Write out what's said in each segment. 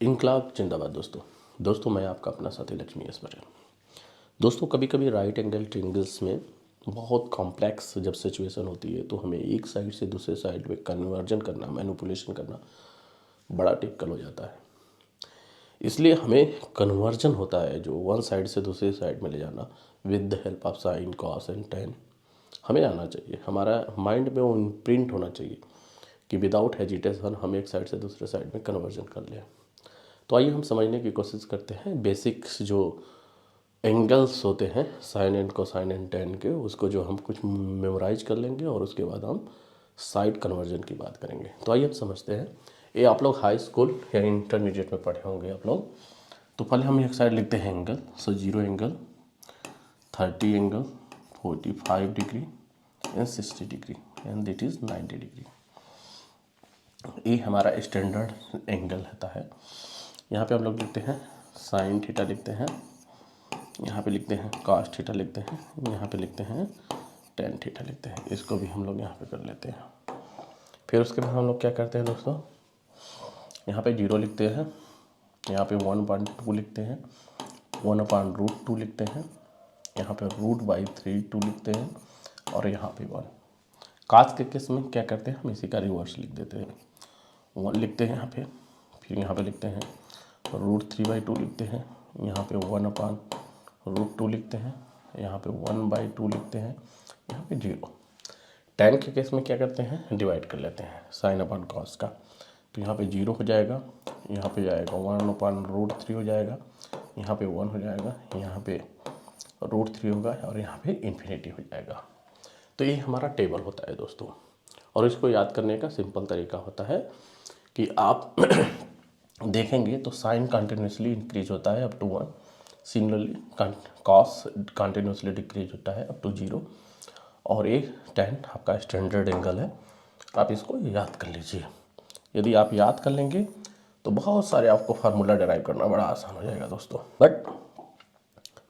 इनकलाब जिंदाबाद दोस्तों मैं आपका अपना साथी लक्ष्मी एस पटेल। दोस्तों कभी कभी राइट एंगल ट्रायंगल्स में बहुत कॉम्प्लेक्स जब सिचुएशन होती है तो हमें एक साइड से दूसरे साइड में कन्वर्जन करना, मैनिपुलेशन करना बड़ा टिपिकल हो जाता है। इसलिए हमें कन्वर्जन होता है जो वन साइड से दूसरे साइड में ले जाना with the help of sine, cos and ten हमें आना चाहिए। हमारा माइंड में वो इम्प्रिंट होना चाहिए कि विदाउट हेजिटेशन हम एक साइड से दूसरे साइड में कन्वर्जन कर लें। तो आइए हम समझने की कोशिश करते हैं बेसिक्स जो एंगल्स होते हैं sine and cosine and tan के, उसको जो हम कुछ मेमोराइज कर लेंगे और उसके बाद हम साइड कन्वर्जन की बात करेंगे। तो आइए हम समझते हैं। ये आप लोग हाई स्कूल या इंटरमीडिएट में पढ़े होंगे आप लोग। तो पहले हम एक साइड लिखते हैं angle, so 0 angle, 30 angle, 45 degree and 60 degree and that is 90 degree. ये हमारा स्टैंडर्ड एंगल रहता है। यहाँ पे हम लोग लिखते हैं साइन थीटा लिखते हैं, यहाँ पे लिखते हैं कॉस थीटा लिखते हैं, यहाँ पे लिखते हैं टेन थीटा लिखते हैं। इसको भी हम लोग यहाँ पे कर लेते हैं। फिर उसके बाद हम लोग क्या करते हैं दोस्तों, यहाँ पे 0 लिखते हैं, यहाँ पे 1/2 लिखते हैं, 1/√2 लिखते हैं, यहाँ पे √/3 लिखते हैं और यहाँ पे 1। कॉस के केस में क्या करते हैं, हम इसी का रिवर्स लिख देते हैं। 1 लिखते हैं यहाँ पे, फिर यहाँ पे लिखते हैं √3/2 लिखते हैं, यहाँ पे 1/√2 लिखते हैं, यहाँ पे 1/2 लिखते हैं, यहाँ पे 0। टेन के केस में क्या करते हैं, डिवाइड कर लेते हैं साइन अपॉन कॉस का। तो यहाँ पे 0 हो जाएगा, यहाँ पे जाएगा 1/√3 हो जाएगा, यहाँ पे 1 हो जाएगा, यहाँ पे √3 होगा और यहाँ पे इन्फिनिटी हो जाएगा। तो ये हमारा टेबल होता है दोस्तों। और इसको याद करने का सिंपल तरीका होता है कि आप देखेंगे तो साइन कंटिन्यूसली इंक्रीज होता है up to 1, similarly cos continuously decrease होता है अप टू 0 और ये टेन आपका स्टैंडर्ड एंगल है। आप इसको याद कर लीजिए। यदि आप याद कर लेंगे तो बहुत सारे आपको फार्मूला डिराइव करना बड़ा आसान हो जाएगा दोस्तों। बट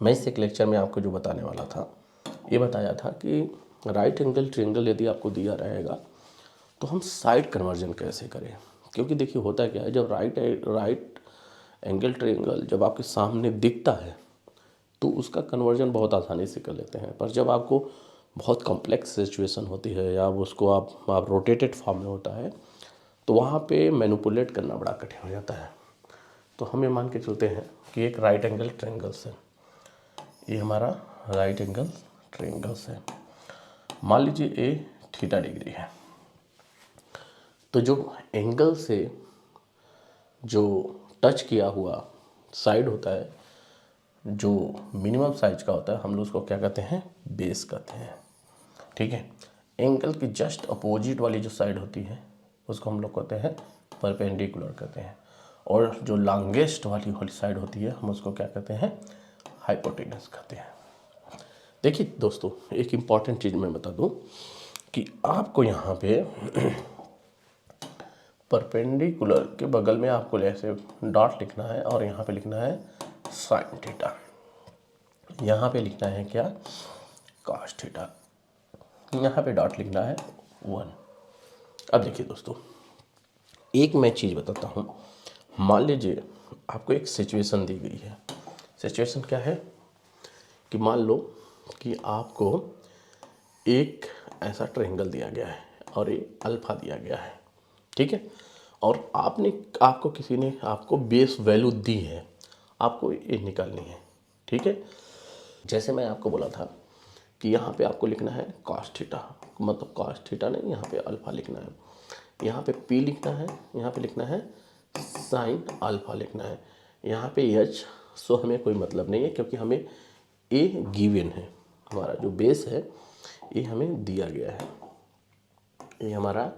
मैं इस एक लेक्चर में आपको जो बताने वाला था, ये बताया था कि राइट एंगल ट्रायंगल यदि आपको दिया रहेगा तो हम साइड कन्वर्जन कैसे करें। क्योंकि देखिए होता क्या है, जब राइट एंगल ट्रायंगल जब आपके सामने दिखता है तो उसका कन्वर्जन बहुत आसानी से कर लेते हैं। पर जब आपको बहुत कॉम्प्लेक्स सिचुएशन होती है या उसको आप रोटेटेड फॉर्म में होता है तो वहाँ पे मैनिपुलेट करना बड़ा कठिन हो जाता है। तो हम ये मान के चलते हैं कि एक राइट एंगल ट्रायंगल्स है, ये हमारा राइट एंगल ट्रायंगल्स है। मान लीजिए ए थीटा डिग्री है। तो जो एंगल से जो टच किया हुआ साइड होता है, जो मिनिमम साइज का होता है, हम लोग उसको क्या कहते हैं, बेस कहते हैं। ठीक है। एंगल की जस्ट अपोजिट वाली जो साइड होती है उसको हम लोग कहते हैं परपेंडिकुलर कहते हैं। और जो लॉन्गेस्ट वाली साइड होती है हम उसको क्या कहते हैं, हाइपोटेनस कहते हैं। देखिए दोस्तों, एक इम्पॉर्टेंट चीज़ मैं बता दूं कि आपको यहाँ पे परपेंडिकुलर के बगल में आपको ऐसे डॉट लिखना है और यहाँ पे लिखना है साइन थीटा, यहाँ पे लिखना है क्या, कॉस थीटा, यहाँ पे डॉट लिखना है 1। अब देखिए दोस्तों, एक मैं चीज़ बताता हूँ। मान लीजिए आपको एक सिचुएशन दी गई है। सिचुएशन क्या है कि मान लो कि आपको एक ऐसा ट्रायंगल दिया गया है और ये अल्फा दिया गया है। ठीक है। और आपको किसी ने आपको बेस वैल्यू दी है, आपको ये निकालनी है। ठीक है। जैसे मैं आपको बोला था कि यहाँ पे आपको लिखना है कॉस थीटा, मतलब कॉस थीटा नहीं, यहाँ पे अल्फा लिखना है, यहाँ पे पी लिखना है, यहाँ पे लिखना है साइन अल्फा लिखना है, यहाँ पे एच। सो हमें कोई मतलब नहीं है क्योंकि हमें ए गिवन है, हमारा जो बेस है ये हमें दिया गया है, ये हमारा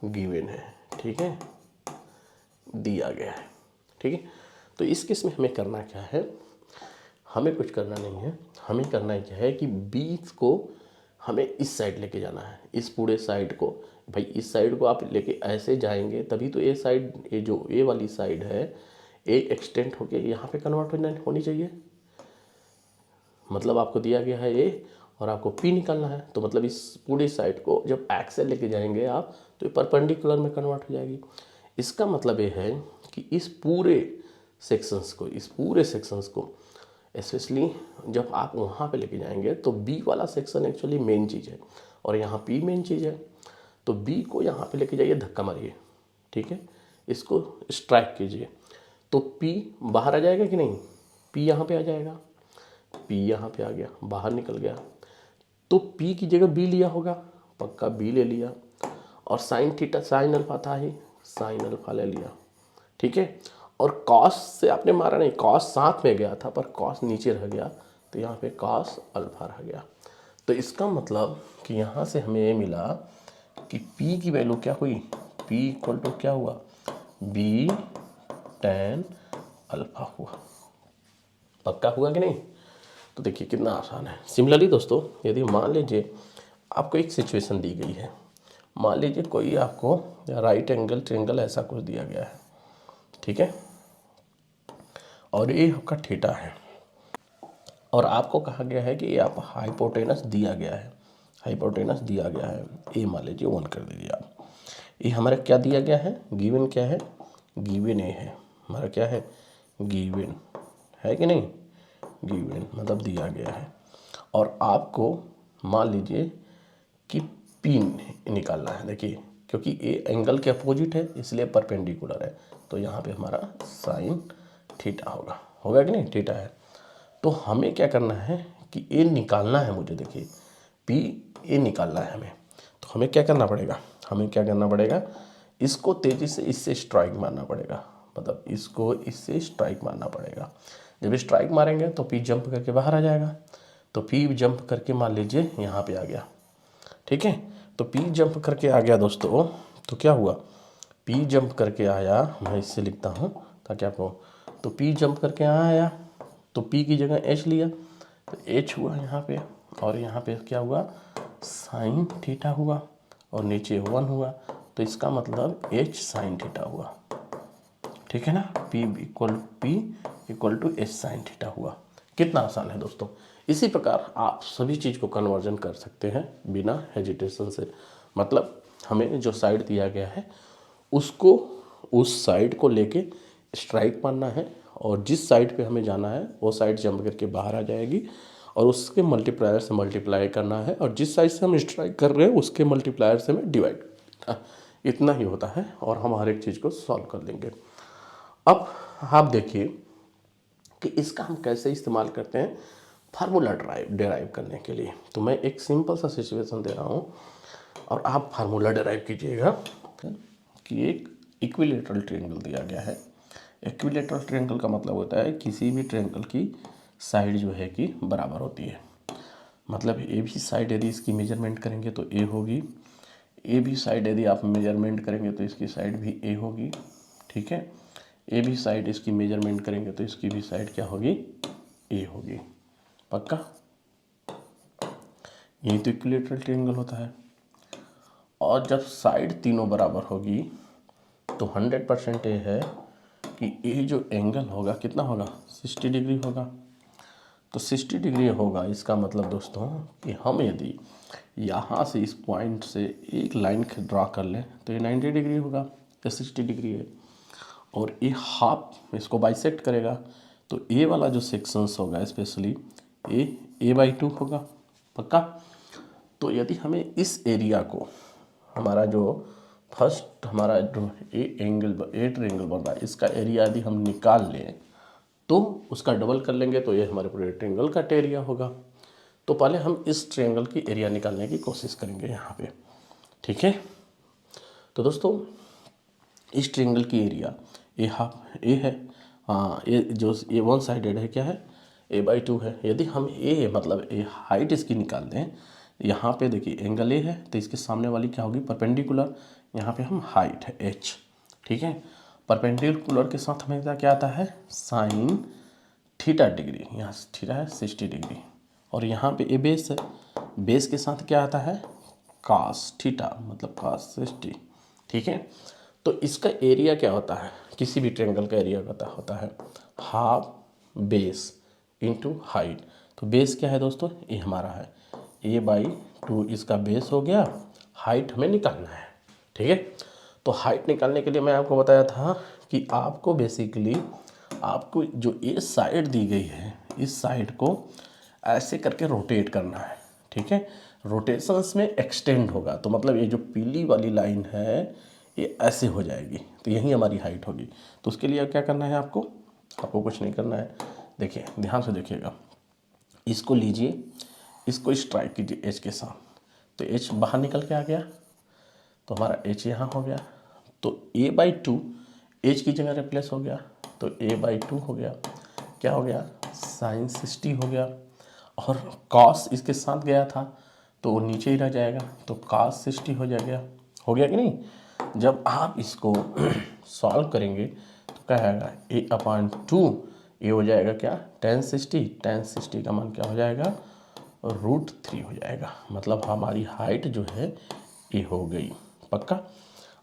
गिवन है। ठीक है, दिया गया है। ठीक है। तो इस केस में हमें करना क्या है, हमें कुछ करना नहीं है। हमें करना क्या है कि बीच को हमें इस साइड लेके जाना है, इस पूरे साइड को। भाई इस साइड को आप लेके ऐसे जाएंगे तभी तो ए साइड, ये जो ए वाली साइड है, ए एक्सटेंड होके यहाँ पे कन्वर्ट होनी चाहिए। मतलब आपको दिया गया है ए और आपको पी निकालना है, तो मतलब इस पूरी साइड को जब एक्सेल लेके जाएंगे आप तो ये परपेंडिकुलर में कन्वर्ट हो जाएगी। इसका मतलब ये है कि इस पूरे सेक्शंस को स्पेशली जब आप वहाँ पे लेके जाएंगे तो बी वाला सेक्शन एक्चुअली मेन चीज़ है और यहाँ पी मेन चीज़ है। तो बी को यहाँ पे लेके जाइए, धक्का मारिए, ठीक है, इसको स्ट्राइक कीजिए, तो पी बाहर आ जाएगा कि नहीं, पी यहाँ पे आ जाएगा, पी यहाँ पे आ गया, बाहर निकल गया। तो पी की जगह बी लिया होगा, पक्का बी ले लिया, और साइन थीटा साइन अल्फा था ही, साइन अल्फा ले लिया, ठीक है। और कॉस से आपने मारा नहीं, कॉस साथ में गया था पर कॉस नीचे रह गया, तो यहाँ पे कॉस अल्फा रह गया। तो इसका मतलब कि यहाँ से हमें ये मिला कि P की वैल्यू क्या हुई, P इक्वल टू क्या हुआ, B tan अल्फा हुआ। पक्का हुआ कि नहीं? तो देखिए कितना आसान है। सिमिलरली दोस्तों, यदि मान लीजिए आपको एक सिचुएशन दी गई है, मान लीजिए कोई आपको राइट एंगल ट्रायंगल ऐसा कुछ दिया गया है, ठीक है, और ये आपका थीटा है, और आपको कहा गया है कि ये आप हाइपोटेनस दिया गया है, हाइपोटेनस दिया गया है, ए मान लीजिए 1 कर दीजिए आप। ये हमारा क्या दिया गया है, गिवन क्या है, गिवन ए है हमारा, क्या है, गिवन है कि नहीं, गिवन मतलब दिया गया है। और आपको मान लीजिए कि पी निकालना है। देखिए क्योंकि ए एंगल के अपोजिट है इसलिए परपेंडिकुलर है, तो यहाँ पे हमारा साइन थीटा होगा, होगा कि नहीं, थीटा है। तो हमें क्या करना है कि ए निकालना है मुझे, देखिए पी ए निकालना है हमें, तो हमें क्या करना पड़ेगा, हमें क्या करना पड़ेगा, इसको तेज़ी से इससे स्ट्राइक मारना पड़ेगा, मतलब इसको इससे स्ट्राइक मारना पड़ेगा। जब स्ट्राइक मारेंगे तो पी जंप करके बाहर आ जाएगा, तो पी जंप करके मान लीजिए यहाँ पे आ गया, ठीक है। तो पी जंप करके आ गया दोस्तों, तो क्या हुआ, पी जंप करके आया, मैं इससे लिखता हूँ ताकि आपको, तो पी जंप करके आया, तो पी की जगह एच लिया, तो एच हुआ यहाँ पे, और यहाँ पे क्या हुआ, साइन थीटा हुआ, और नीचे 1 हुआ, तो इसका मतलब एच साइन थीटा हुआ, ठीक है ना, P equal to H sine theta हुआ। कितना आसान है दोस्तों। इसी प्रकार आप सभी चीज़ को कन्वर्जन कर सकते हैं बिना हेजिटेशन से। मतलब हमें जो साइड दिया गया है उसको, उस साइड को लेके स्ट्राइक मारना है, और जिस साइड पे हमें जाना है वो साइड जंप करके बाहर आ जाएगी, और उसके मल्टीप्लायर से मल्टीप्लाई करना है, और जिस साइड से हम स्ट्राइक कर रहे हैं उसके मल्टीप्लायर से हमें डिवाइड, इतना ही होता है, और हम हर एक चीज़ को सॉल्व कर लेंगे। अब आप देखिए कि इसका हम कैसे इस्तेमाल करते हैं फार्मूला डेराइव करने के लिए। तो मैं एक सिंपल सा सिचुएशन दे रहा हूँ और आप फार्मूला डेराइव कीजिएगा कि एक इक्विलेटरल ट्रायंगल दिया गया है। इक्विलेटरल ट्रायंगल का मतलब होता है किसी भी ट्रायंगल की साइड जो है कि बराबर होती है। मतलब ए भी साइड यदि इसकी मेजरमेंट करेंगे तो ए होगी, ए भी साइड यदि आप मेजरमेंट करेंगे तो इसकी साइड भी ए होगी, ठीक है। ए भी साइड इसकी मेजरमेंट करेंगे तो इसकी भी साइड क्या होगी, ए होगी। पक्का, यही तो इक्विलेटरल ट्रायंगल होता है। और जब साइड तीनों बराबर होगी तो 100% ये है कि ये जो एंगल होगा कितना होगा, 60 डिग्री होगा। तो 60 डिग्री होगा, इसका मतलब दोस्तों कि हम यदि यहाँ से इस पॉइंट से एक लाइन ड्रा कर लें तो ये 90 डिग्री होगा, ये 60 डिग्री है, और ये हाफ इसको बाइसेक्ट करेगा, तो ए वाला जो सेक्शंस होगा स्पेशली a/2 होगा। पक्का। तो यदि हमें इस एरिया को, हमारा जो फर्स्ट हमारा जो ए ट्रायंगल बन रहा है, इसका एरिया यदि हम निकाल लें तो उसका डबल कर लेंगे तो ये हमारे पूरे ट्रायंगल का एरिया होगा। तो पहले हम इस ट्रायंगल की एरिया निकालने की कोशिश करेंगे यहाँ पे, ठीक है। तो दोस्तों इस ट्रायंगल की एरिया ए हाफ ए है, हाँ ये जो ये 1 साइडेड है क्या है, a/2 है। यदि हम ए मतलब ए हाइट इसकी निकाल दें, यहाँ पे देखिए एंगल ए है तो इसके सामने वाली क्या होगी, परपेंडिकुलर, यहाँ पे हम हाइट है h, ठीक है। परपेंडिकुलर के साथ हमें क्या आता है, साइन थीटा डिग्री, यहाँ थीटा है 60 डिग्री, और यहाँ पे ए बेस है, बेस के साथ क्या आता है, कास थीटा मतलब कास 60, ठीक है। तो इसका एरिया क्या होता है, किसी भी ट्रायंगल का एरिया होता है हाफ बेस इंटू हाइट। तो बेस क्या है दोस्तों, ये हमारा है a/2, इसका बेस हो गया, हाइट हमें निकालना है, ठीक है। तो हाइट निकालने के लिए मैं आपको बताया था कि आपको बेसिकली आपको जो ये साइड दी गई है इस साइड को ऐसे करके रोटेट करना है, ठीक है। रोटेशंस में एक्सटेंड होगा तो मतलब ये जो पीली वाली लाइन है ये ऐसे हो जाएगी, तो यही हमारी हाइट होगी। तो उसके लिए क्या करना है आपको कुछ नहीं करना है। देखिए ध्यान से देखिएगा, इसको लीजिए, इसको स्ट्राइक कीजिए एच के साथ, तो एच बाहर निकल के आ गया, तो हमारा एच यहाँ हो गया, तो a/2 एच की जगह रिप्लेस हो गया, तो a/2 हो गया, क्या हो गया sin 60 हो गया, और cos इसके साथ गया था तो वो नीचे ही रह जाएगा, तो cos 60 हो जाएगा, हो गया कि नहीं। जब आप इसको सॉल्व करेंगे तो क्या आएगा a/2, ये हो जाएगा क्या tan 60 का मान क्या हो जाएगा √3 हो जाएगा। मतलब हमारी हाइट जो है ये हो गई पक्का।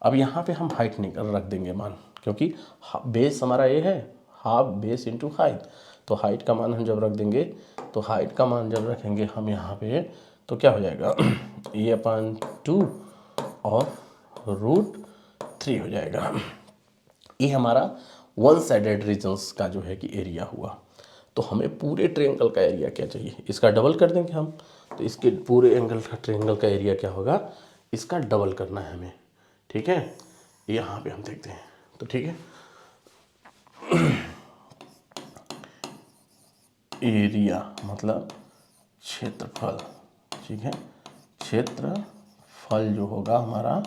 अब यहाँ पे हम हाइट निकल रख देंगे मान, क्योंकि बेस हमारा ये है हाफ बेस इंटू हाइट, तो हाइट का मान हम जब रख देंगे तो हाइट का मान जब रखेंगे हम यहाँ पे तो क्या हो जाएगा a/2 और √3 हो जाएगा। ये हमारा वन साइडेड रीजन्स का जो है कि एरिया हुआ। तो हमें पूरे ट्रायंगल का एरिया क्या चाहिए, इसका डबल कर देंगे हम, तो इसके पूरे एंगल का ट्रायंगल का एरिया क्या होगा, इसका डबल करना है हमें, ठीक है। यहाँ पे हम देखते हैं तो ठीक है, एरिया मतलब क्षेत्रफल, ठीक है। क्षेत्रफल जो होगा हमारा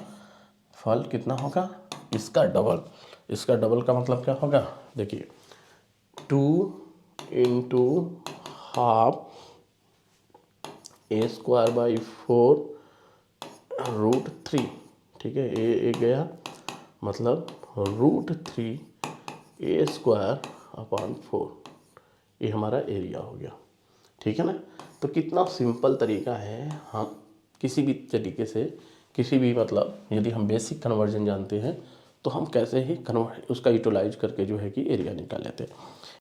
फल कितना होगा इसका डबल, इसका डबल का मतलब क्या होगा देखिए 2 इंटू हाफ a²/4 √3, ठीक है। ए गया मतलब √3 a²/4, ये हमारा एरिया हो गया, ठीक है ना। तो कितना सिंपल तरीका है, हम किसी भी तरीके से किसी भी मतलब यदि हम बेसिक कन्वर्जन जानते हैं तो हम कैसे ही उसका यूटिलाइज करके जो है कि एरिया निकाल लेते हैं।